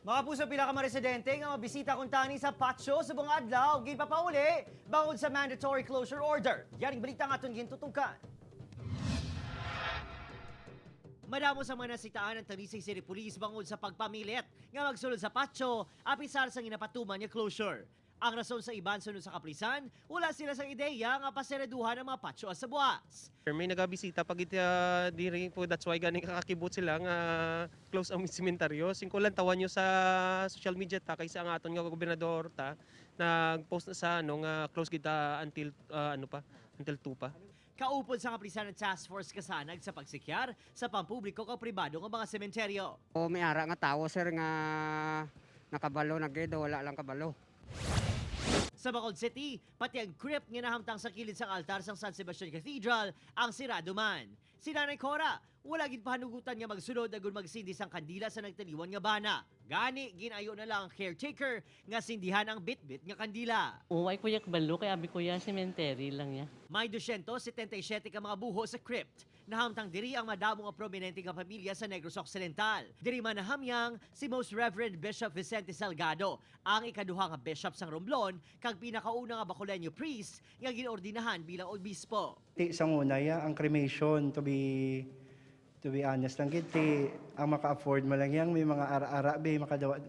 Mga puso pila ka mga residente nga mabisita kung tani sa Pacho sa buong adlaw, gipapauli bangod sa mandatory closure order. Yaring balita nga itong gintutukan. Madamo sa mga nasitaan ng Talisay City Police bangod sa pagpamilit nga magsulod sa Pacho apisar sa ginapatuman nga closure. Ang rason sa iban sunod sa kaplisan, wala sila sa ideya nga pasereduhan ng mga Pacho sa buwas. May nagabisita pag diri po, that's why ganing kakakibot sila nga close ang sementeryo. Singko lang tawan nyo sa social media ta kaysa ang aton nga gobernador ta nag-post na sa nga close kita until until 2 pa. Kaupod sa kaplisan ng task force kasanag sa pagsikyar sa pampubliko o pribado ng mga sementeryo. O may ara nga tao sir nga nakabalo na gid wala lang kabalo. Sa Bacolod City, pati ang crypt nga nahamtang sa kilid sa altar sa San Sebastian Cathedral ang sirado man. Si Nanay Cora, wala gid pahanugutan nga magsunod agon magsindis ang kandila sa nagtaliwan nga bana. Gani, ginayo na lang ang caretaker nga sindihan ang bit-bit nga kandila. Ay kuya kabalo, kaya abi kuya cemetery lang ya. May 277 ka mga buho sa crypt. Nahamtang diri ang madamo nga prominente nga pamilya sa Negros Occidental. Diri man nahamyang si Most Reverend Bishop Vicente Salgado, ang ikaduha nga bishop sang Romblon, kag pinakauna nga Bacoleño priest nga ginordinahan bilang obispo. Sa una, ang cremation, to be honest lang, ang maka-afford mo lang yang may mga ara-ara,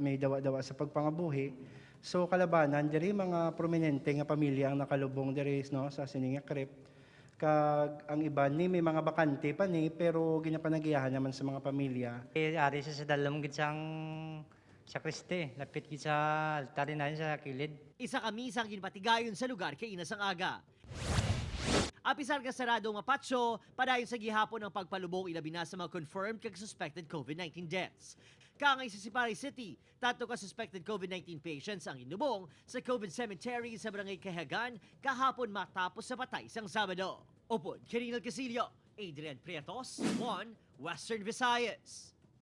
may dawa-dawa sa pagpangabuhi. So kalabanan, diri mga prominente nga pamilya ang nakalubong diri no, sa sininga crypt. Kag ang iba ni may mga bakante pa ni, pero ginapanagiyahan naman sa mga pamilya. Ari sa dalom gid sang sakriste, lapit gid sa altar na sa kilid. Isa kami sang ginpatigayon sa lugar kay inas ang aga. Apisar ka sarado nga patso, padayon sa gihapon ang pagpalubong ilabi na sa mga confirmed kag suspected COVID-19 deaths. Kangay sa Sipari City, tato ka suspected COVID-19 patients ang inubong sa COVID cemetery sa Barangay Kahagan kahapon matapos sa patay sang Sabado. Upod, Kirinal Casillo, Adrian Prietos, 1 Western Visayas.